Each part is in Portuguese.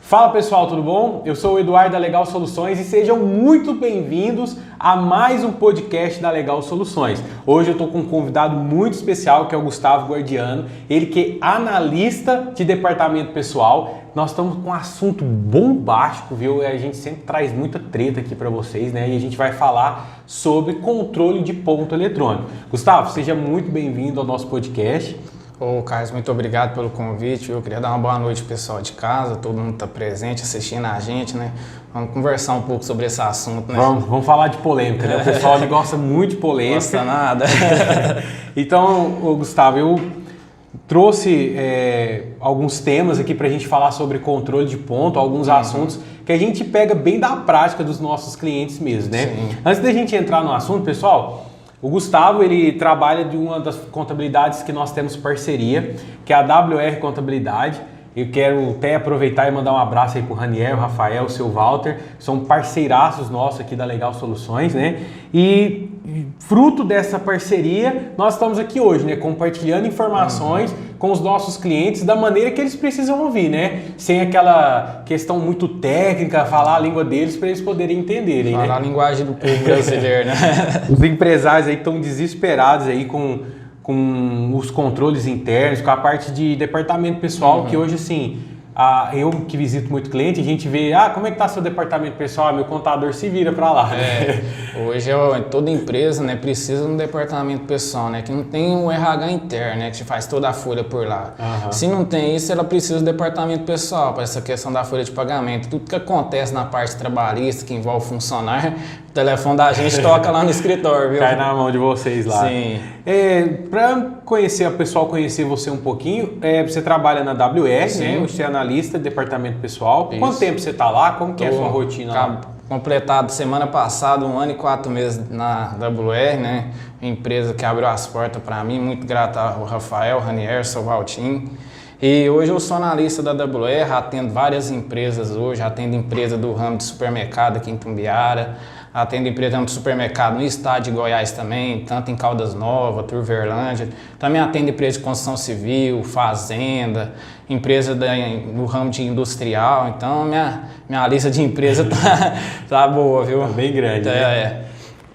Fala pessoal, tudo bom? Eu sou o Eduardo da Legal Soluções e sejam muito bem-vindos a mais um podcast da Legal Soluções. Hoje eu estou com um convidado muito especial que é o Gustavo Guardiano, ele que é analista de departamento pessoal. Nós estamos com um assunto bombástico, viu? A gente sempre traz muita treta aqui para vocês, né? E a gente vai falar sobre controle de ponto eletrônico. Gustavo, seja muito bem-vindo ao nosso podcast. Ô, Carlos, muito obrigado pelo convite. Eu queria dar uma boa noite pro pessoal de casa, todo mundo está presente, assistindo a gente, né? Vamos conversar um pouco sobre esse assunto, né? Vamos falar de polêmica, né? O pessoal gosta muito de polêmica. Gosta nada. Então, Gustavo, eu trouxe alguns temas aqui para a gente falar sobre controle de ponto, alguns assuntos que a gente pega bem da prática dos nossos clientes mesmo, né? Sim. Antes da gente entrar no assunto, pessoal, o Gustavo, ele trabalha de uma das contabilidades que nós temos parceria, que é a WR Contabilidade. Eu quero até aproveitar e mandar um abraço aí pro Raniel, Rafael, o seu Walter, são parceiraços nossos aqui da Legal Soluções, né? E fruto dessa parceria, nós estamos aqui hoje, né? Compartilhando informações com os nossos clientes da maneira que eles precisam ouvir, né? Sem aquela questão muito técnica, falar a língua deles para eles poderem entenderem, Falar né? a linguagem do povo brasileiro, né? Os empresários aí estão desesperados aí com os controles internos, com a parte de departamento pessoal, que hoje, assim, eu que visito muito cliente, a gente vê, como é que tá seu departamento pessoal? Meu contador se vira para lá. Hoje toda empresa, né, precisa de um departamento pessoal, né, que não tem um RH interno, né, que faz toda a folha por lá. Se não tem isso, ela precisa do departamento pessoal para essa questão da folha de pagamento. Tudo que acontece na parte trabalhista, que envolve funcionário, o telefone da gente toca lá no escritório, viu? Cai na mão de vocês lá. Sim. Para conhecer, o pessoal conhecer você um pouquinho, você trabalha na WR, né? Você é analista de departamento pessoal. Isso. Quanto tempo você está lá? Como que é a sua rotina lá? Completado semana passada 1 ano e 4 meses na WR, né? Empresa que abriu as portas para mim, muito grato ao Rafael, Ranier, seu Valtinho. E hoje eu sou analista da WR, atendo várias empresas hoje, atendo empresa do ramo de supermercado aqui em Tumbiara, atendo empresa de supermercado no estado de Goiás também, tanto em Caldas Novas, Turverlândia. Também atendo empresa de construção civil, fazenda, empresa no ramo de industrial. Então minha lista de empresa tá boa, viu? Tá bem grande, né?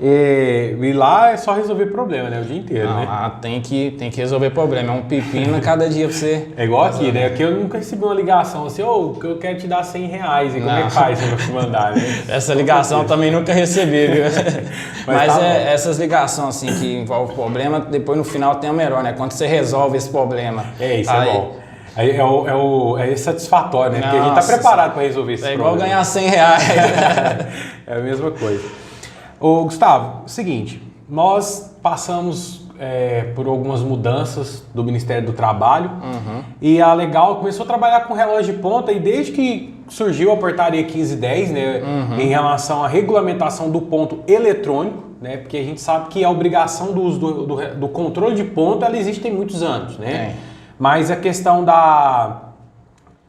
E lá é só resolver problema, né? O dia inteiro, Não, né? lá tem que resolver problema. É um pepino a cada dia pra você. É igual aqui, né? Aqui eu nunca recebi uma ligação assim, eu quero te dar R$100. E como é que faz pra te mandar, né? Essa ligação também nunca recebi, viu? Mas tá essas ligações assim que envolvem problema, depois no final tem o melhor, né? Quando você resolve esse problema. Isso é bom. Aí é satisfatório, né? Porque a gente tá preparado para resolver esse problema. É igual ganhar R$100. É a mesma coisa. Ô, Gustavo, seguinte, nós passamos por algumas mudanças do Ministério do Trabalho e a Legal começou a trabalhar com relógio de ponta e desde que surgiu a portaria 1510, né, em relação à regulamentação do ponto eletrônico, né, porque a gente sabe que a obrigação do uso do controle de ponto ela existe tem muitos anos, né? Mas a questão da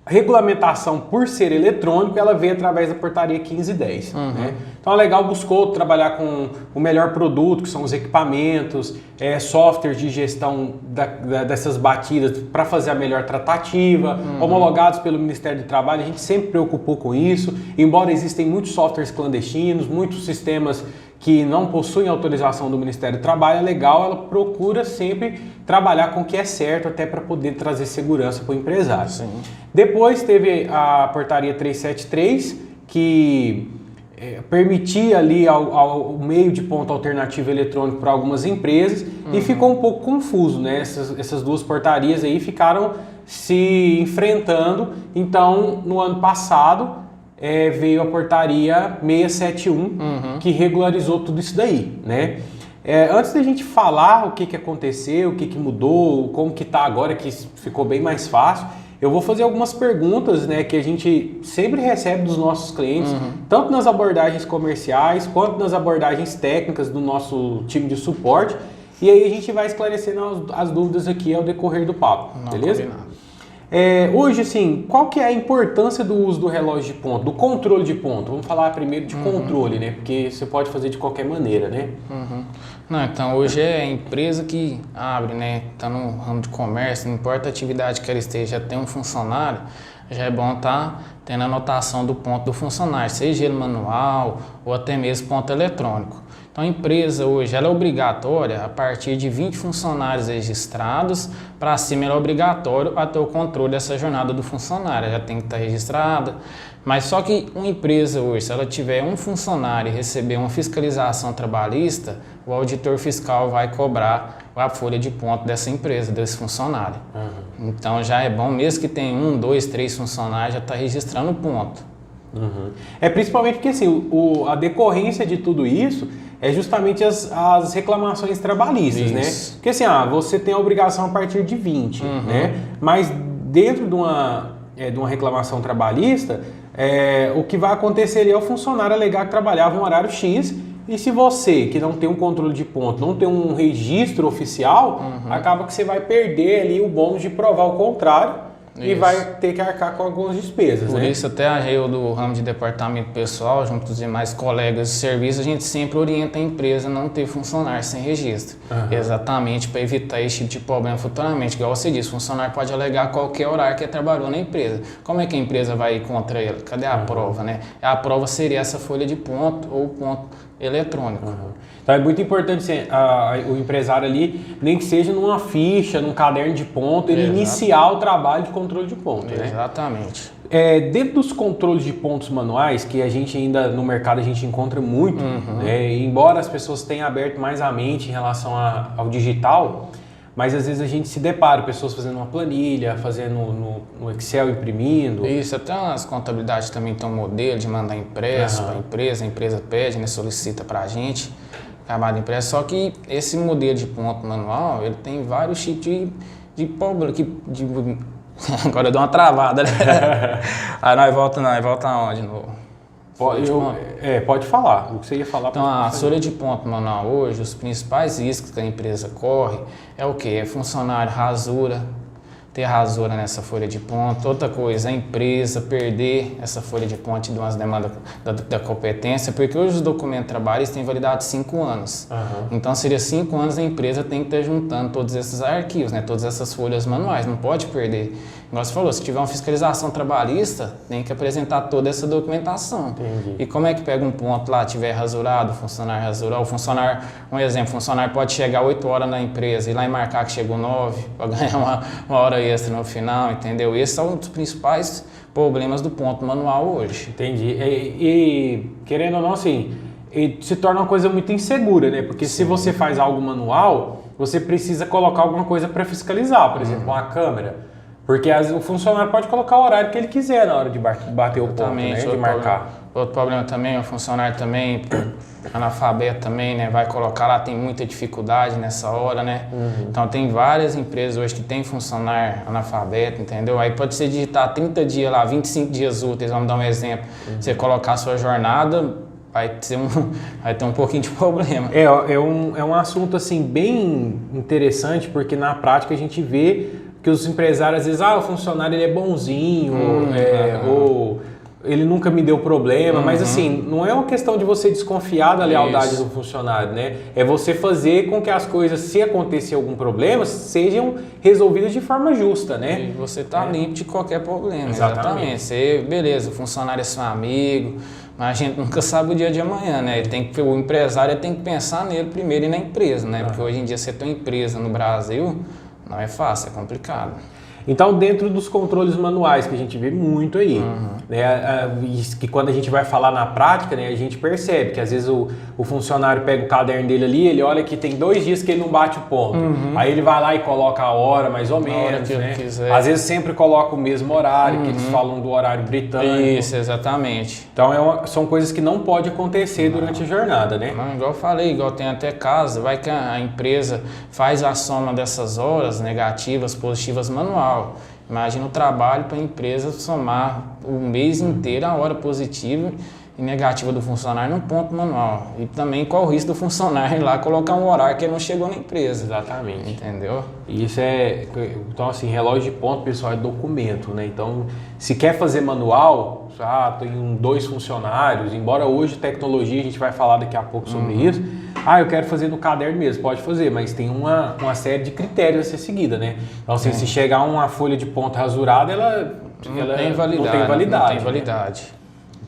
regulamentação por ser eletrônico, ela veio através da portaria 1510. Né? Então a Legal buscou trabalhar com o melhor produto, que são os equipamentos, softwares de gestão dessas batidas para fazer a melhor tratativa, homologados pelo Ministério do Trabalho. A gente sempre preocupou com isso, embora existem muitos softwares clandestinos, muitos sistemas que não possuem autorização do Ministério do Trabalho, a Legal ela procura sempre trabalhar com o que é certo até para poder trazer segurança para o empresário. Sim. Depois teve a portaria 373, que permitia ali ao meio de ponto alternativo eletrônico para algumas empresas e ficou um pouco confuso, né? Essas duas portarias aí ficaram se enfrentando. Então, no ano passado, veio a portaria 671, que regularizou tudo isso daí, né? Antes da gente falar o que aconteceu, o que mudou, como que tá agora, que ficou bem mais fácil, eu vou fazer algumas perguntas, né, que a gente sempre recebe dos nossos clientes, tanto nas abordagens comerciais, quanto nas abordagens técnicas do nosso time de suporte, e aí a gente vai esclarecendo as dúvidas aqui ao decorrer do papo, beleza? Combinado. Hoje, assim, qual que é a importância do uso do relógio de ponto, do controle de ponto? Vamos falar primeiro de controle, né? Porque você pode fazer de qualquer maneira, né? Não, então hoje é a empresa que abre, né? Tá no ramo de comércio, não importa a atividade que ela esteja, tem um funcionário, já é bom estar tendo a anotação do ponto do funcionário, seja ele manual ou até mesmo ponto eletrônico. Então a empresa hoje ela é obrigatória a partir de 20 funcionários registrados, para cima ela é obrigatório a ter o controle dessa jornada do funcionário, ela já tem que estar registrada. Mas só que uma empresa hoje, se ela tiver um funcionário e receber uma fiscalização trabalhista, o auditor fiscal vai cobrar a folha de ponto dessa empresa, desse funcionário. Então já é bom, mesmo que tenha 1, 2, 3 funcionários, já está registrando o ponto. É principalmente porque assim, a decorrência de tudo isso é justamente as reclamações trabalhistas, né? Porque assim, você tem a obrigação a partir de 20, né? Mas dentro de uma reclamação trabalhista, o que vai acontecer ali é o funcionário alegar que trabalhava um horário X, e se você, que não tem um controle de ponto, não tem um registro oficial, acaba que você vai perder ali o bônus de provar o contrário. E vai ter que arcar com algumas despesas, Por né? isso até eu do ramo de departamento pessoal, junto com os demais colegas de serviço, a gente sempre orienta a empresa a não ter funcionário sem registro. Exatamente para evitar esse tipo de problema futuramente. Igual você disse, o funcionário pode alegar qualquer horário que ele trabalhou na empresa. Como é que a empresa vai ir contra ele? Cadê a prova, né? A prova seria essa folha de ponto ou ponto eletrônico. Então é muito importante o empresário ali, nem que seja numa ficha, num caderno de ponto, ele iniciar o trabalho de controle de ponto, né? Exatamente. Dentro dos controles de pontos manuais, que a gente ainda no mercado a gente encontra muito, né? Embora as pessoas tenham aberto mais a mente em relação ao digital, mas às vezes a gente se depara, pessoas fazendo uma planilha, fazendo no Excel, imprimindo. Isso, até as contabilidades também tem um modelo de mandar impresso para a empresa pede, né, solicita para a gente, acabado impresso. Só que esse modelo de ponto manual, ele tem vários tipos de problema, agora eu dou uma travada, né? Aí nós volta aonde? Pode falar, o que você ia falar. Então, a folha de ponto manual hoje, os principais riscos que a empresa corre é o quê? É funcionário rasura, ter rasura nessa folha de ponto. Outra coisa, a empresa perder essa folha de ponto de umas demandas da competência, porque hoje os documentos trabalhistas têm validade de 5 anos. Então, seria 5 anos a empresa tem que estar juntando todos esses arquivos, né? Todas essas folhas manuais, não pode perder. Igual você falou, se tiver uma fiscalização trabalhista, tem que apresentar toda essa documentação. Entendi. E como é que pega um ponto lá, tiver rasurado, o funcionário rasurado, um exemplo, o funcionário pode chegar 8 horas na empresa e lá e marcar que chegou 9, para ganhar uma hora extra no final, entendeu? Esse é um dos principais problemas do ponto manual hoje. Entendi. E querendo ou não, assim, se torna uma coisa muito insegura, né? Porque se você faz algo manual, você precisa colocar alguma coisa para fiscalizar, por exemplo, uma câmera. Porque o funcionário pode colocar o horário que ele quiser na hora de bater o ponto, né? De marcar. Outro problema também, o funcionário também, analfabeto também, né? Vai colocar lá, tem muita dificuldade nessa hora, né? Então tem várias empresas hoje que tem funcionário analfabeto, entendeu? Aí pode ser digitar 30 dias lá, 25 dias úteis, vamos dar um exemplo. Você colocar a sua jornada, vai ter um pouquinho de problema. É um assunto assim bem interessante, porque na prática a gente vê que os empresários às vezes, o funcionário ele é bonzinho, ou ele nunca me deu problema, mas assim, não é uma questão de você desconfiar da lealdade do funcionário, né? É você fazer com que as coisas, se acontecer algum problema, sejam resolvidas de forma justa, né? E você tá limpo de qualquer problema, exatamente. Beleza, o funcionário é seu amigo, mas a gente nunca sabe o dia de amanhã, né? O empresário tem que pensar nele primeiro e na empresa, né? Porque hoje em dia você tem uma empresa no Brasil, não é fácil, é complicado. Então, dentro dos controles manuais, que a gente vê muito aí, né, que quando a gente vai falar na prática, né, a gente percebe que às vezes o funcionário pega o caderno dele ali, ele olha que tem 2 dias que ele não bate o ponto. Aí ele vai lá e coloca a hora, mais ou menos, né? Às vezes sempre coloca o mesmo horário, que eles falam do horário britânico. Isso, exatamente. Então, são coisas que não pode acontecer durante a jornada, né? Não, igual eu falei, igual tem até caso, vai que a empresa faz a soma dessas horas negativas, positivas manual. Imagina o trabalho para a empresa somar o mês inteiro a hora positiva e negativa do funcionário num ponto manual. E também qual o risco do funcionário ir lá colocar um horário que ele não chegou na empresa. Exatamente. Entendeu? E isso então assim, relógio de ponto, pessoal, é documento, né? Então, se quer fazer manual, tem 2 funcionários, embora hoje tecnologia, a gente vai falar daqui a pouco sobre isso, eu quero fazer no caderno mesmo, pode fazer, mas tem uma série de critérios a ser seguida, né? Então, assim, se chegar uma folha de ponta rasurada, ela não tem validade. Né?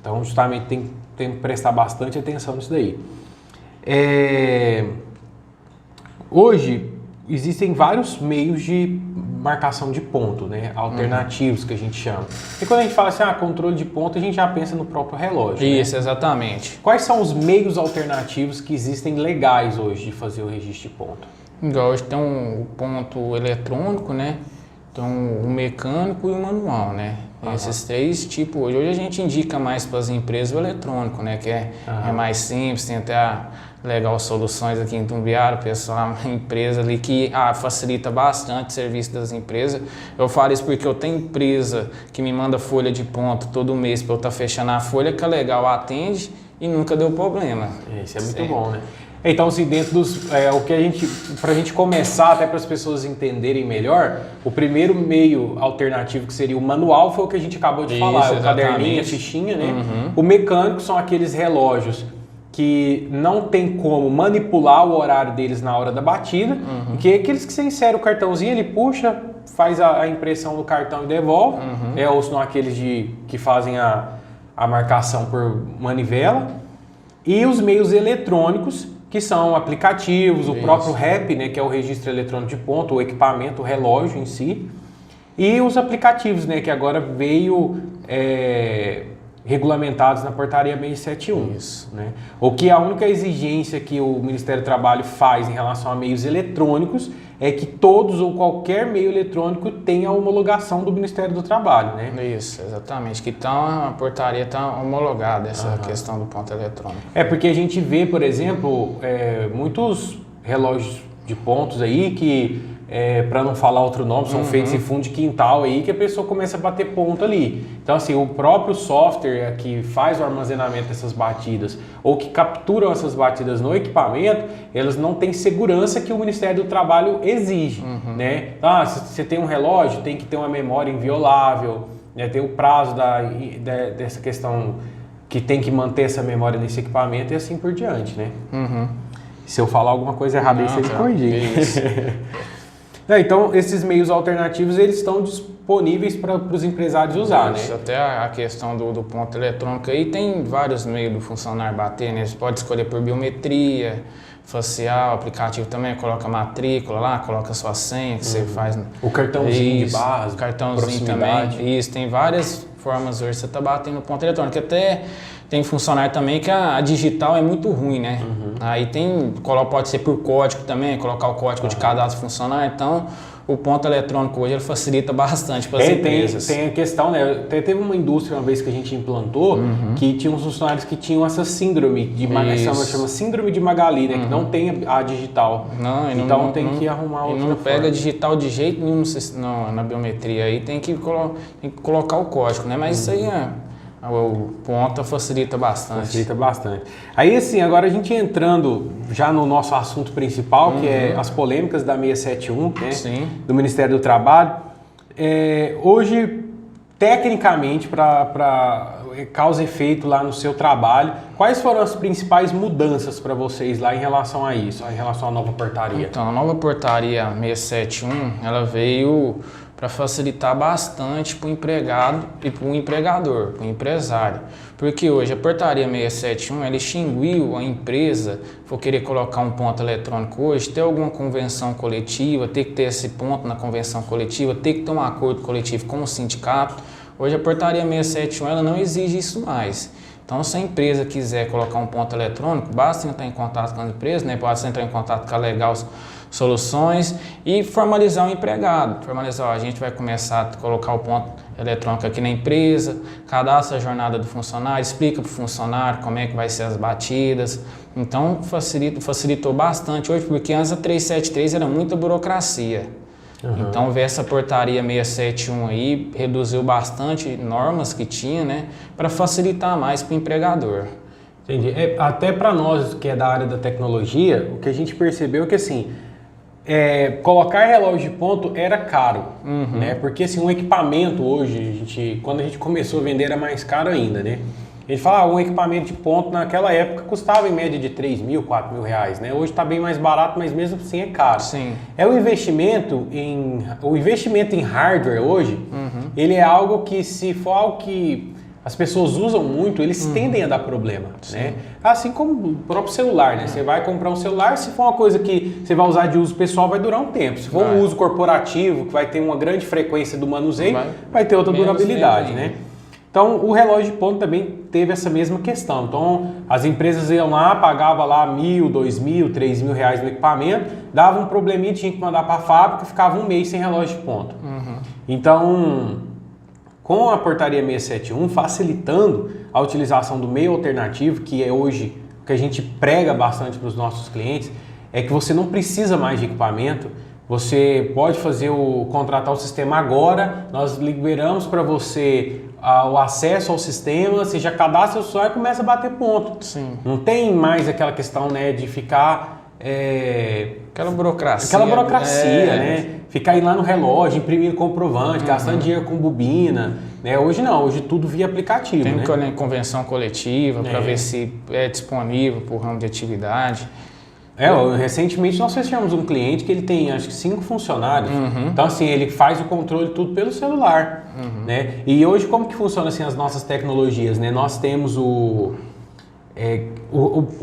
Então, justamente, tem que prestar bastante atenção nisso daí. Hoje, existem vários meios de marcação de ponto, né? Alternativos, que a gente chama. E quando a gente fala assim, controle de ponto, a gente já pensa no próprio relógio. Isso, né? Exatamente. Quais são os meios alternativos que existem legais hoje de fazer o registro de ponto? Igual hoje tem o ponto eletrônico, né? Então, o mecânico e o manual, né? Esses três tipos. Hoje a gente indica mais para as empresas o eletrônico, né? Que é mais simples, tem até legal soluções aqui em Tumbiara, pessoal, uma empresa ali que facilita bastante o serviço das empresas. Eu falo isso porque eu tenho empresa que me manda folha de ponto todo mês para eu estar fechando a folha, que é legal, atende e nunca deu problema. Isso é muito bom, né? Então, assim, dentro dos... pra gente começar, até para as pessoas entenderem melhor, o primeiro meio alternativo, que seria o manual, foi o que a gente acabou de falar, o caderninho, a fichinha, né? O mecânico são aqueles relógios que não tem como manipular o horário deles na hora da batida, que é aqueles que você insere o cartãozinho, ele puxa, faz a impressão do cartão e devolve, ou senão aqueles que fazem a marcação por manivela, e os meios eletrônicos, que são aplicativos, o próprio REP, né, que é o registro eletrônico de ponto, o equipamento, o relógio em si, e os aplicativos, né, que agora veio regulamentados na portaria 671. Isso. Né? O que a única exigência que o Ministério do Trabalho faz em relação a meios eletrônicos é que todos ou qualquer meio eletrônico tenha a homologação do Ministério do Trabalho, né? Isso, exatamente. Que a portaria está homologada, essa questão do ponto eletrônico. Porque a gente vê, por exemplo, muitos relógios de pontos aí que, para não falar outro nome, são feitos em fundo de quintal aí, que a pessoa começa a bater ponto ali. Então, assim, o próprio software que faz o armazenamento dessas batidas ou que capturam essas batidas no equipamento, elas não têm segurança que o Ministério do Trabalho exige, né? Então, se você tem um relógio, tem que ter uma memória inviolável, né? Tem o prazo dessa questão que tem que manter essa memória nesse equipamento e assim por diante, né? Se eu falar alguma coisa errada aí, você me corrige. Então, esses meios alternativos, eles estão disponíveis para os empresários usar, Isso, né? até a questão do ponto eletrônico aí, tem vários meios do funcionário bater, né? Você pode escolher por biometria, facial, aplicativo também, coloca matrícula lá, coloca sua senha, que você faz... O cartãozinho de barras, o cartãozinho também. Isso, tem várias formas hoje você tá batendo ponto eletrônico. Até tem funcionário também que a digital é muito ruim, né? Aí pode ser por código também, colocar o código de cadastro funcionário. Então, o ponto eletrônico hoje ele facilita bastante para as empresas. Tem a questão, né? Até teve uma indústria uma vez que a gente implantou que tinha uns funcionários que tinham essa síndrome de chama síndrome de Magali, né? Que não tem a digital. Então tem que arrumar outra não forma. pega digital de jeito nenhum na biometria. Aí tem que colocar o código, né? Mas isso aí o ponto facilita bastante. Facilita bastante. Aí, assim, agora a gente entrando já no nosso assunto principal, que é as polêmicas da 671, né? Sim. Do Ministério do Trabalho. Hoje, tecnicamente, para causa e efeito lá no seu trabalho, quais foram as principais mudanças para vocês lá em relação a isso, em relação à nova portaria? Então, a nova portaria 671, ela veio para facilitar bastante para o empregado e para o empregador, para o empresário. Porque hoje a portaria 671, ela extinguiu a empresa, for querer colocar um ponto eletrônico hoje, ter alguma convenção coletiva, ter que ter esse ponto na convenção coletiva, ter que ter um acordo coletivo com o sindicato. Hoje a portaria 671, ela não exige isso mais. Então, se a empresa quiser colocar um ponto eletrônico, basta entrar em contato com a empresa, né? Pode entrar em contato com a Legal Soluções e formalizar o empregado. A gente vai começar a colocar o ponto eletrônico aqui na empresa, cadastra a jornada do funcionário, explica para o funcionário como é que vai ser as batidas. Então, facilitou bastante hoje, porque antes a 373 era muita burocracia. Então, ver essa portaria 671 aí reduziu bastante normas que tinha, né, para facilitar mais para o empregador. Entendi. Até para nós que é da área da tecnologia, o que a gente percebeu é que assim, colocar relógio de ponto era caro, né? Porque assim, um equipamento hoje, quando a gente começou a vender era mais caro ainda, né? Ele fala, um equipamento de ponto naquela época custava em média de 3 mil, 4 mil reais, né? Hoje está bem mais barato, mas mesmo assim é caro. Sim. O investimento em hardware hoje, ele é algo que, se for algo que as pessoas usam muito, eles tendem a dar problema, né? Assim como o próprio celular, né? Você vai comprar um celular, se for uma coisa que você vai usar de uso pessoal, vai durar um tempo. Se for um uso corporativo, que vai ter uma grande frequência do manuseio, vai ter outra durabilidade, né? Então, o relógio de ponto também teve essa mesma questão. Então, as empresas iam lá, pagavam lá 1.000, 2.000, 3.000 reais no equipamento, dava um probleminha, tinha que mandar para a fábrica, ficava um mês sem relógio de ponto. Então, com a portaria 671 facilitando a utilização do meio alternativo, que é hoje o que a gente prega bastante para os nossos clientes, é que você não precisa mais de equipamento, você pode contratar o sistema agora, nós liberamos para você o acesso ao sistema, você já cadastra o usuário e começa a bater ponto. Sim. Não tem mais aquela questão, né, de ficar... Aquela burocracia. Né? Ficar indo lá no relógio, imprimindo comprovante, gastando dinheiro com bobina. Né? Hoje não, hoje tudo via aplicativo. Tem né? convenção coletiva para ver se é disponível por ramo de atividade. Recentemente nós fechamos um cliente que ele tem acho que 5 funcionários. Então assim, ele faz o controle tudo pelo celular. Né? E hoje como que funciona assim, as nossas tecnologias? Né? Nós temos o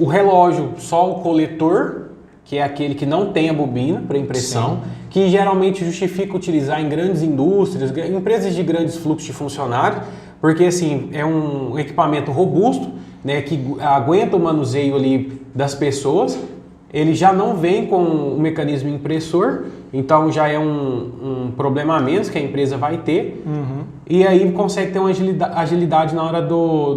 relógio, só o coletor, que é aquele que não tem a bobina para impressão, que geralmente justifica utilizar em grandes indústrias, empresas de grandes fluxos de funcionários, porque assim, é um equipamento robusto, né, que aguenta o manuseio ali das pessoas, ele já não vem com o mecanismo impressor, então já é um problema a menos que a empresa vai ter, e aí consegue ter uma agilidade na hora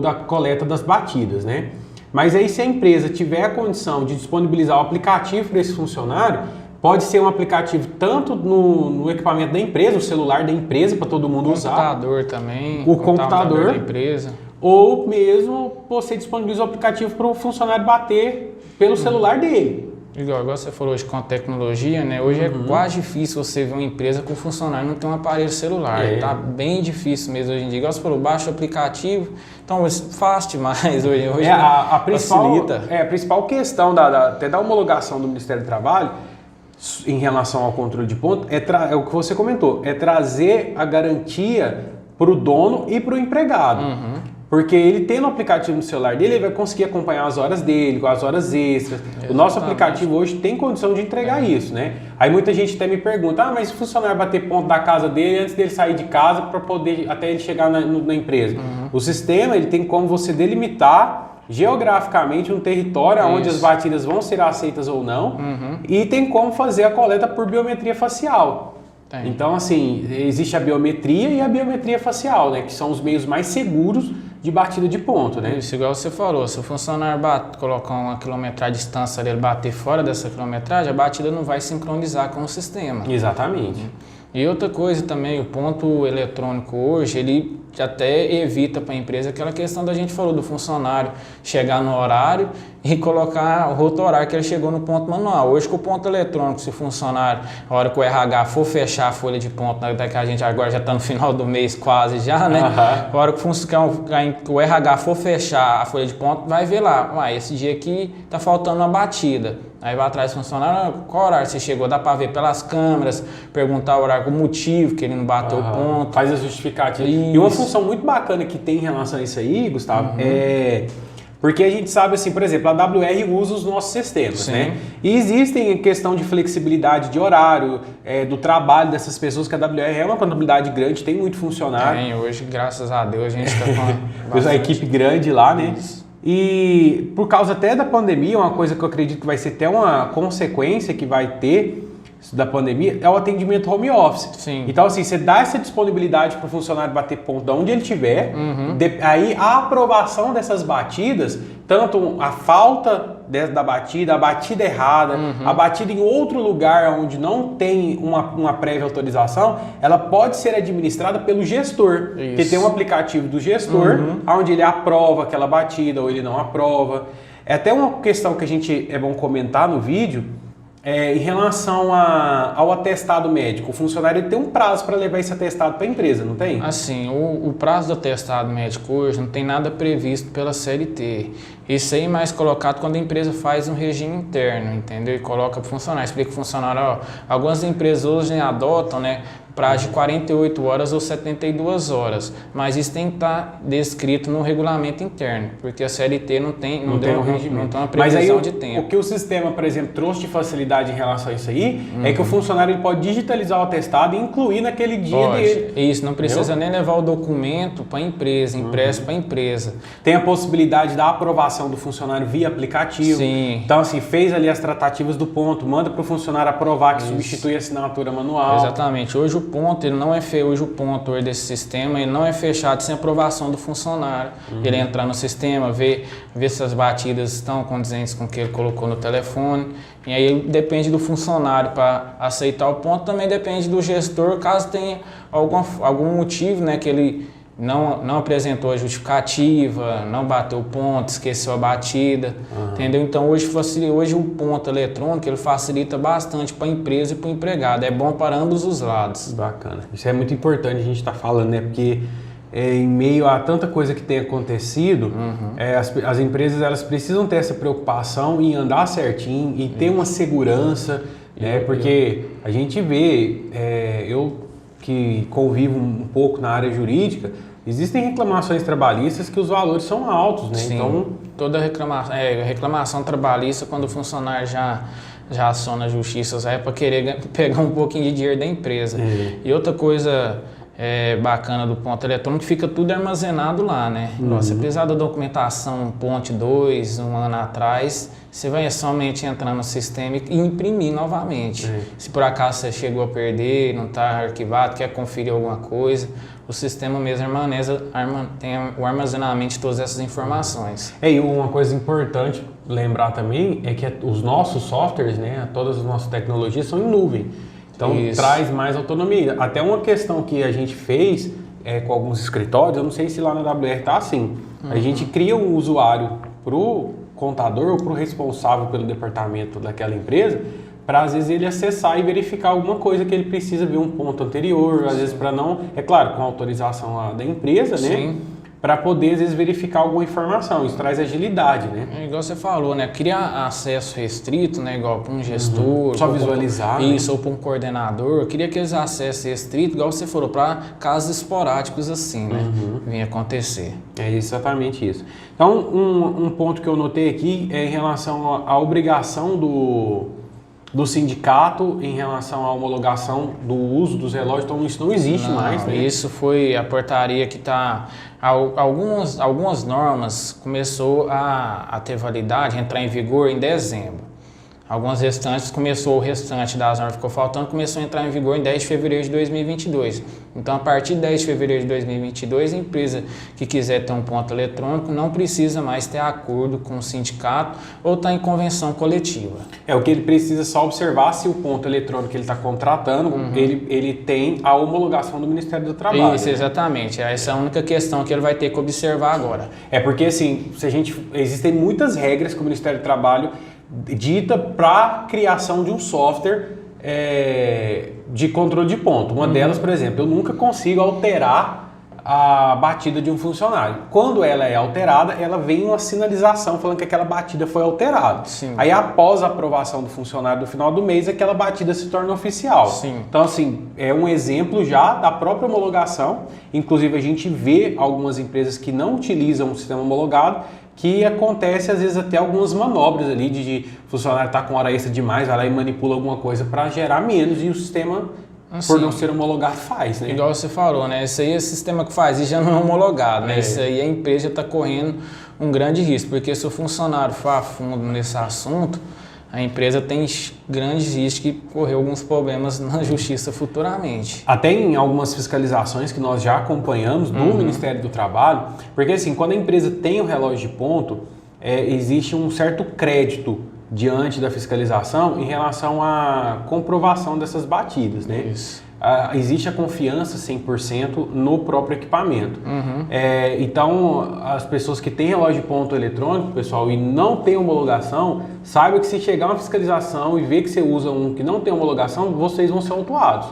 da coleta das batidas, né? Mas aí se a empresa tiver a condição de disponibilizar o aplicativo para esse funcionário, pode ser um aplicativo tanto no equipamento da empresa, o celular da empresa para todo mundo usar. O computador também. O computador da empresa. Ou mesmo você disponibiliza o aplicativo para o funcionário bater pelo celular dele. Igual você falou hoje com a tecnologia, né? Hoje é quase difícil você ver uma empresa com funcionário não ter um aparelho celular. Tá bem difícil mesmo hoje em dia. Igual você falou, baixa o aplicativo, então fácil demais hoje facilita. A principal questão até da homologação do Ministério do Trabalho em relação ao controle de ponto é o que você comentou, é trazer a garantia para o dono e para o empregado. Porque ele tendo o aplicativo no celular dele, ele vai conseguir acompanhar as horas dele, com as horas extras. Exatamente. O nosso aplicativo hoje tem condição de entregar isso, né? Aí muita gente até me pergunta, mas se o funcionário bater ponto da casa dele antes dele sair de casa para poder até ele chegar na empresa. O sistema ele tem como você delimitar geograficamente um território onde as batidas vão ser aceitas ou não e tem como fazer a coleta por biometria facial. Então, assim, existe a biometria e a biometria facial, né? Que são os meios mais seguros de batida de ponto, né? Isso, igual você falou, se o funcionário colocar uma quilometragem de distância dele bater fora dessa quilometragem, a batida não vai sincronizar com o sistema. Exatamente. E outra coisa também, o ponto eletrônico hoje, ele até evita para a empresa aquela questão da gente falou do funcionário chegar no horário e colocar o outro horário que ele chegou no ponto manual. Hoje com o ponto eletrônico, se o funcionário, a hora que o RH for fechar a folha de ponto, até que a gente agora já está no final do mês quase já, né? A hora que o RH for fechar a folha de ponto, vai ver lá, esse dia aqui tá faltando uma batida. Aí vai atrás do funcionário, qual horário você chegou? Dá para ver pelas câmeras, perguntar o horário, o motivo que ele não bateu o ponto. Faz a justificativa. E uma função muito bacana que tem em relação a isso aí, Gustavo, porque a gente sabe assim, por exemplo, a WR usa os nossos sistemas, né? E existem questão de flexibilidade de horário, do trabalho dessas pessoas, que a WR é uma contabilidade grande, tem muito funcionário. Hoje, graças a Deus, a gente está com a equipe grande lá, né? E por causa até da pandemia, uma coisa que eu acredito que vai ser até uma consequência que vai ter da pandemia é o atendimento home office. Então, assim, você dá essa disponibilidade para o funcionário bater ponto de onde ele estiver, aí a aprovação dessas batidas, tanto a falta da batida, a batida errada, a batida em outro lugar onde não tem uma prévia autorização, ela pode ser administrada pelo gestor, que tem um aplicativo do gestor, onde ele aprova aquela batida ou ele não aprova. É até uma questão que é bom comentar no vídeo, em relação ao atestado médico, o funcionário ele tem um prazo para levar esse atestado para a empresa, não tem? Assim, o prazo do atestado médico hoje não tem nada previsto pela CLT. Isso aí é mais colocado quando a empresa faz um regime interno, entendeu? E coloca para o funcionário, explica para o funcionário, ó, algumas empresas hoje adotam, né, prazo de 48 horas ou 72 horas, mas isso tem que estar descrito no regulamento interno, porque a CLT não tem uma previsão de tempo. O que o sistema, por exemplo, trouxe de facilidade em relação a isso aí, é que o funcionário ele pode digitalizar o atestado e incluir naquele dia dele. Isso, não precisa nem levar o documento para a empresa, impresso para a empresa. Tem a possibilidade da aprovação do funcionário via aplicativo. Sim. Então, assim, fez ali as tratativas do ponto, manda para o funcionário aprovar que substitui a assinatura manual. Exatamente. Hoje o ponto, ele não é hoje o ponto desse sistema, ele não é fechado sem aprovação do funcionário. Ele entrar no sistema, ver se as batidas estão condizentes com o que ele colocou no telefone. E aí depende do funcionário para aceitar o ponto, também depende do gestor, caso tenha algum motivo, né, que ele não apresentou a justificativa, não bateu o ponto, esqueceu a batida, entendeu? Então hoje o ponto eletrônico ele facilita bastante para a empresa e para o empregado, é bom para ambos os lados. Bacana, isso é muito importante a gente estar falando, né? Porque em meio a tanta coisa que tem acontecido, as empresas elas precisam ter essa preocupação em andar certinho e ter uma segurança, né? Porque a gente vê, eu que convivo um pouco na área jurídica, existem reclamações trabalhistas que os valores são altos, né? Sim, então toda reclamação trabalhista, quando o funcionário já aciona a justiça, é para querer pegar um pouquinho de dinheiro da empresa. E outra coisa bacana do ponto eletrônico, fica tudo armazenado lá, né? Você precisar da documentação Ponte 2, um ano atrás, você vai somente entrar no sistema e imprimir novamente. Se por acaso você chegou a perder, não está arquivado, quer conferir alguma coisa, o sistema mesmo tem o armazenamento de todas essas informações. E uma coisa importante lembrar também é que os nossos softwares, né, todas as nossas tecnologias são em nuvem. Então traz mais autonomia. Até uma questão que a gente fez com alguns escritórios, eu não sei se lá na WR está assim, a gente cria um usuário para o contador ou para o responsável pelo departamento daquela empresa, para às vezes ele acessar e verificar alguma coisa que ele precisa ver um ponto anterior, às vezes para não, é claro, com autorização lá da empresa, né? Para poder às vezes verificar alguma informação, isso traz agilidade, né? Igual você falou, né? Criar acesso restrito, né? Igual para um gestor, só visualizar, isso, ou para um coordenador. Eu queria aqueles acessos restritos, igual você falou, para casos esporádicos assim, né? Vinha acontecer. É exatamente isso. Então, um ponto que eu notei aqui é em relação à obrigação do sindicato em relação à homologação do uso dos relógios, então isso não existe mais, né? Isso foi a portaria que está... Algumas normas começou a ter validade, entrar em vigor em dezembro. Algumas restantes, o restante das normas ficou faltando, começou a entrar em vigor em 10 de fevereiro de 2022. Então, a partir de 10 de fevereiro de 2022, a empresa que quiser ter um ponto eletrônico não precisa mais ter acordo com o sindicato ou estar em convenção coletiva. O que ele precisa só observar se o ponto eletrônico que ele está contratando, ele tem a homologação do Ministério do Trabalho. Isso, exatamente. Essa é a única questão que ele vai ter que observar agora. Porque, assim, existem muitas regras que o Ministério do Trabalho dita para criação de um software de controle de ponto. Uma delas, por exemplo, eu nunca consigo alterar a batida de um funcionário. Quando ela é alterada, ela vem uma sinalização falando que aquela batida foi alterada. Aí, após a aprovação do funcionário no final do mês, aquela batida se torna oficial. Então, assim, é um exemplo já da própria homologação. Inclusive, a gente vê algumas empresas que não utilizam o sistema homologado, que acontece às vezes até algumas manobras ali de funcionário estar com hora extra demais, vai lá e manipula alguma coisa para gerar menos e o sistema, por não ser homologado, faz, né? Igual você falou, né? Esse aí é o sistema que faz e já não é homologado, né? Isso aí a empresa está correndo um grande risco, porque se o funcionário for a fundo nesse assunto, a empresa tem grandes riscos de correr alguns problemas na justiça futuramente. Até em algumas fiscalizações que nós já acompanhamos do Ministério do Trabalho, porque assim, quando a empresa tem o relógio de ponto, existe um certo crédito diante da fiscalização em relação à comprovação dessas batidas, né? existe a confiança 100% no próprio equipamento. Então, as pessoas que têm relógio de ponto eletrônico, pessoal, e não tem homologação, saiba que se chegar uma fiscalização e ver que você usa um que não tem homologação, vocês vão ser autuados.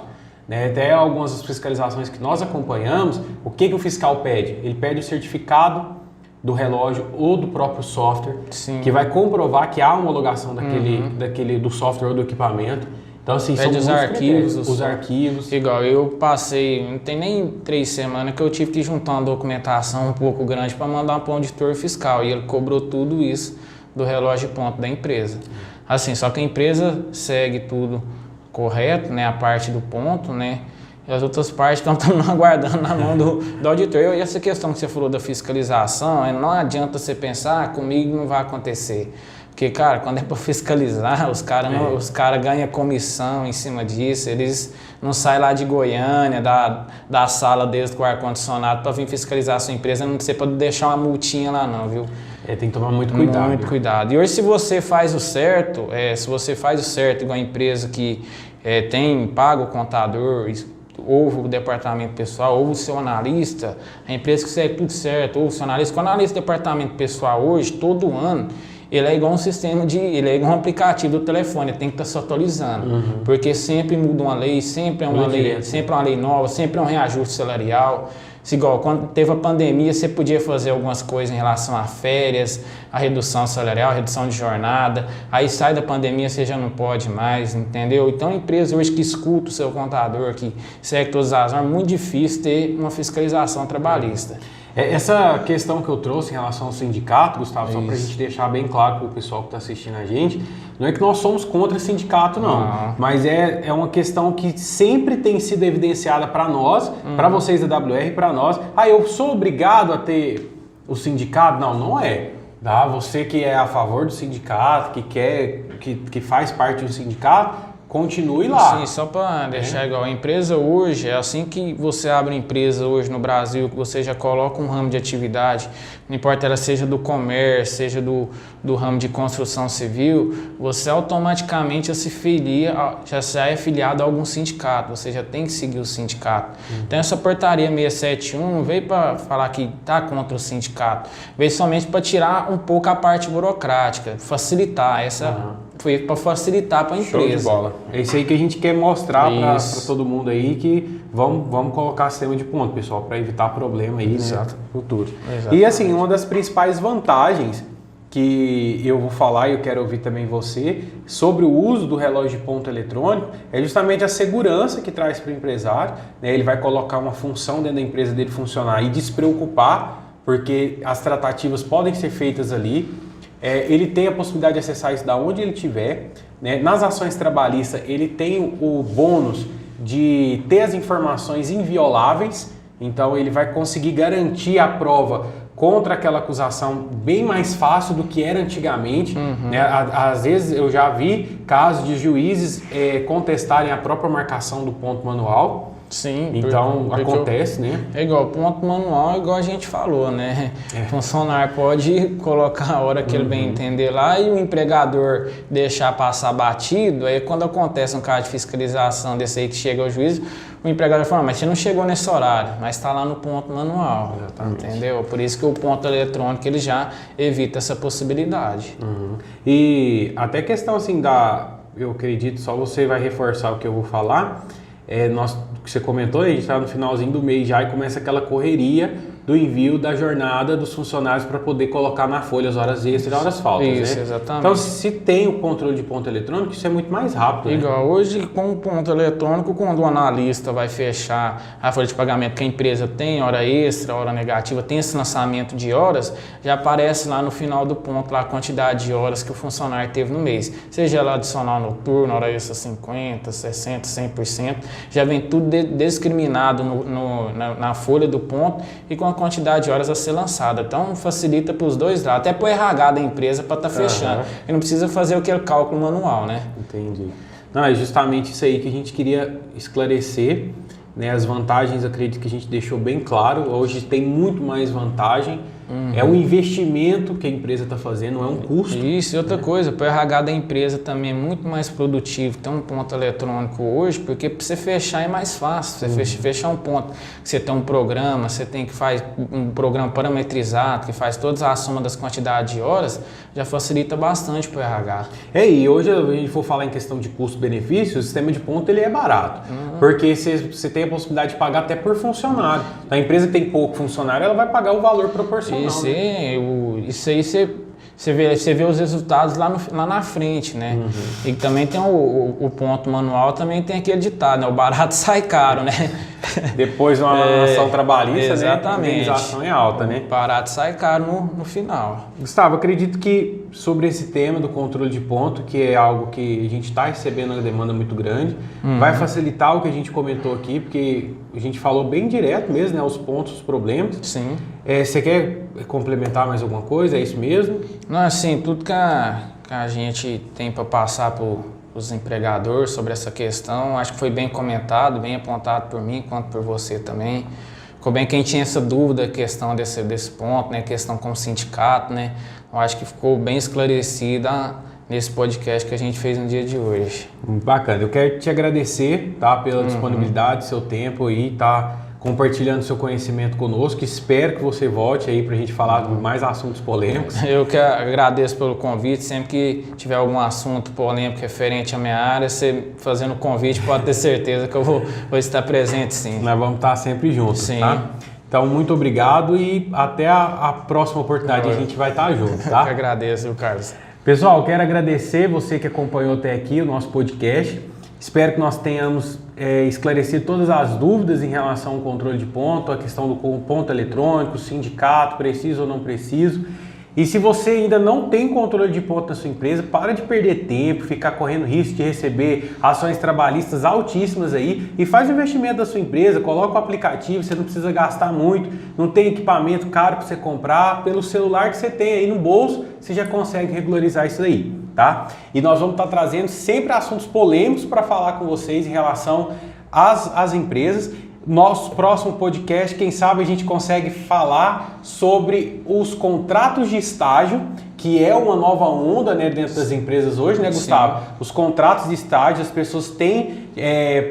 Né? Até algumas das fiscalizações que nós acompanhamos, o que o fiscal pede? Ele pede o certificado do relógio ou do próprio software, que vai comprovar que há homologação do software ou do equipamento. Então, assim, pede os arquivos. Os arquivos. Igual, eu passei, não tem nem 3 semanas que eu tive que juntar uma documentação um pouco grande para mandar para um auditor fiscal. E ele cobrou tudo isso do relógio de ponto da empresa. Assim, só que a empresa segue tudo correto, né? A parte do ponto, né? E as outras partes estão aguardando na mão do auditor. E essa questão que você falou da fiscalização, não adianta você pensar, comigo não vai acontecer. Porque, cara, quando é para fiscalizar, os caras ganham comissão em cima disso, eles não saem lá de Goiânia, da sala deles com o ar-condicionado para vir fiscalizar a sua empresa, não sei para deixar uma multinha lá não, viu? Tem que tomar muito cuidado. Muito cuidado. E hoje, se você faz o certo, igual a empresa que tem pago o contador, ou o departamento pessoal, ou o seu analista, a empresa que segue tudo certo, ou o seu analista, quando o analista do departamento pessoal hoje, todo ano, ele é igual ele é igual um aplicativo do telefone, tem que estar se atualizando, porque sempre muda uma lei, sempre é uma lei nova, sempre é um reajuste salarial. Igual, quando teve a pandemia, você podia fazer algumas coisas em relação a férias, a redução salarial, a redução de jornada, aí sai da pandemia, você já não pode mais, entendeu? Então, a empresa hoje que escuta o seu contador, que segue todas as normas, é muito difícil ter uma fiscalização trabalhista. Essa questão que eu trouxe em relação ao sindicato, Gustavo, só para a gente deixar bem claro para o pessoal que está assistindo a gente, não é que nós somos contra sindicato, não. Mas é uma questão que sempre tem sido evidenciada para nós, para vocês da WR, para nós. Eu sou obrigado a ter o sindicato? Não é. Tá? Você que é a favor do sindicato, que faz parte do sindicato, continue lá. Sim, só para deixar igual, a empresa hoje, é assim que você abre uma empresa hoje no Brasil, que você já coloca um ramo de atividade, não importa ela seja do comércio, seja do ramo de construção civil, você automaticamente já é filiado a algum sindicato, você já tem que seguir o sindicato. Então essa portaria 671 não veio para falar que está contra o sindicato, veio somente para tirar um pouco a parte burocrática, facilitar foi para facilitar para a empresa. Show de bola. É isso aí que a gente quer mostrar para todo mundo aí, que vamos colocar sistema de ponto, pessoal, para evitar problema aí, né, no futuro. E assim, uma das principais vantagens que eu vou falar e eu quero ouvir também você sobre o uso do relógio de ponto eletrônico é justamente a segurança que traz para o empresário, né? Ele vai colocar uma função dentro da empresa dele funcionar e despreocupar, porque as tratativas podem ser feitas ali. Ele tem a possibilidade de acessar isso da onde ele estiver, né? Nas ações trabalhistas, ele tem o bônus de ter as informações invioláveis, então ele vai conseguir garantir a prova contra aquela acusação bem mais fácil do que era antigamente. Né? Às vezes eu já vi casos de juízes contestarem a própria marcação do ponto manual. Sim, então acontece, né? É igual, ponto manual, igual a gente falou, né? O funcionário pode colocar a hora que ele bem entender lá e o empregador deixar passar batido. Aí quando acontece um caso de fiscalização desse aí que chega ao juiz, o empregador fala, mas você não chegou nesse horário, mas está lá no ponto manual. Exatamente. Entendeu? Por isso que o ponto eletrônico ele já evita essa possibilidade. E até questão assim eu acredito, só você vai reforçar o que eu vou falar. O que você comentou, a gente está no finalzinho do mês já e começa aquela correria do envio da jornada dos funcionários para poder colocar na folha as horas extras e as horas faltas. Isso, né? Exatamente. Então, se tem o controle de ponto eletrônico, isso é muito mais rápido. Igual, né? Hoje, com o ponto eletrônico, quando o analista vai fechar a folha de pagamento que a empresa tem, hora extra, hora negativa, tem esse lançamento de horas, já aparece lá no final do ponto lá a quantidade de horas que o funcionário teve no mês. Seja ela adicional noturno, hora extra 50%, 60%, 100%, já vem tudo discriminado na folha do ponto e com a quantidade de horas a ser lançada. Então facilita para os dois lados, até para o RH da empresa para estar fechando. E não precisa fazer aquele cálculo manual, né? Entendi. Não, é justamente isso aí que a gente queria esclarecer, né? As vantagens, acredito que a gente deixou bem claro. Hoje tem muito mais vantagem É um investimento que a empresa está fazendo, não é um custo. Isso, e outra coisa, para o RH da empresa também é muito mais produtivo ter um ponto eletrônico hoje, porque para você fechar é mais fácil. Você fechar um ponto, você tem um programa, você tem que fazer um programa parametrizado, que faz todas as somas das quantidades de horas, já facilita bastante para o RH. E hoje, a gente for falar em questão de custo-benefício, o sistema de ponto ele é barato, porque você tem a possibilidade de pagar até por funcionário. A empresa que tem pouco funcionário, ela vai pagar o valor proporcional. Isso aí você vê os resultados lá na frente, né? E também tem o ponto manual, também tem aquele ditado, né? O barato sai caro, né? Depois de uma ação trabalhista, exatamente. Né? A indenização é alta, né? O barato sai caro no final. Gustavo, acredito que sobre esse tema do controle de ponto, que é algo que a gente está recebendo uma demanda muito grande, vai facilitar o que a gente comentou aqui, porque a gente falou bem direto mesmo, né? Os pontos, os problemas. Sim. Você quer complementar mais alguma coisa? É isso mesmo? Não, assim, tudo que a gente tem para passar para os empregadores sobre essa questão, acho que foi bem comentado, bem apontado por mim, quanto por você também. Ficou bem quem tinha essa dúvida, a questão desse ponto, né, questão como sindicato, né, eu acho que ficou bem esclarecida nesse podcast que a gente fez no dia de hoje. Bacana, eu quero te agradecer, tá, pela disponibilidade, seu tempo aí, tá compartilhando seu conhecimento conosco. Espero que você volte aí para a gente falar de mais assuntos polêmicos. Eu que agradeço pelo convite. Sempre que tiver algum assunto polêmico referente à minha área, você fazendo o convite, pode ter certeza que eu vou estar presente, sim. Nós vamos estar sempre juntos, sim. Tá? Então, muito obrigado e até a próxima oportunidade a gente vai estar junto, tá? Eu que agradeço, Carlos. Pessoal, quero agradecer você que acompanhou até aqui o nosso podcast. Espero que nós tenhamos esclarecido todas as dúvidas em relação ao controle de ponto, a questão do ponto eletrônico, sindicato, preciso ou não preciso. E se você ainda não tem controle de ponto na sua empresa, para de perder tempo, ficar correndo risco de receber ações trabalhistas altíssimas aí e faz o investimento da sua empresa, coloca o aplicativo, você não precisa gastar muito, não tem equipamento caro para você comprar, pelo celular que você tem aí no bolso, você já consegue regularizar isso aí. Tá? E nós vamos estar trazendo sempre assuntos polêmicos para falar com vocês em relação às empresas. Nosso próximo podcast, quem sabe a gente consegue falar sobre os contratos de estágio, que é uma nova onda, né, dentro das empresas hoje, né, Gustavo? Sim. Os contratos de estágio, as pessoas têm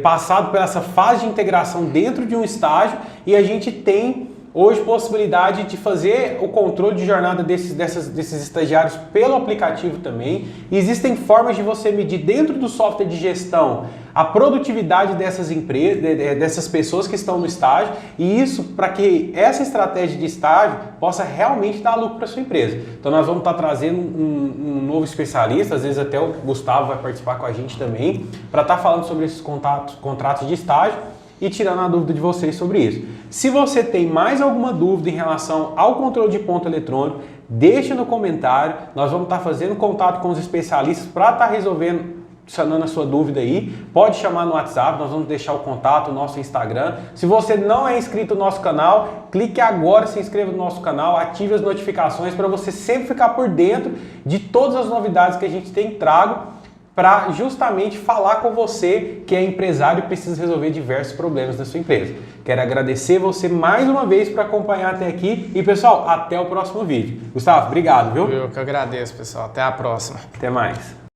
passado por essa fase de integração dentro de um estágio e a gente tem hoje possibilidade de fazer o controle de jornada desses estagiários pelo aplicativo também. E existem formas de você medir dentro do software de gestão a produtividade dessas empresas, dessas pessoas que estão no estágio, e isso para que essa estratégia de estágio possa realmente dar lucro para a sua empresa. Então nós vamos estar trazendo um novo especialista, às vezes até o Gustavo vai participar com a gente também, para estar falando sobre esses contratos de estágio e tirando a dúvida de vocês sobre isso. Se você tem mais alguma dúvida em relação ao controle de ponto eletrônico, deixe no comentário, nós vamos estar fazendo contato com os especialistas para estar resolvendo, sanando a sua dúvida aí. Pode chamar no WhatsApp, nós vamos deixar o contato, o nosso Instagram. Se você não é inscrito no nosso canal, clique agora, se inscreva no nosso canal, ative as notificações para você sempre ficar por dentro de todas as novidades que a gente tem trago, para justamente falar com você que é empresário e precisa resolver diversos problemas da sua empresa. Quero agradecer você mais uma vez por acompanhar até aqui e, pessoal, até o próximo vídeo. Gustavo, obrigado, viu? Eu que agradeço, pessoal. Até a próxima. Até mais.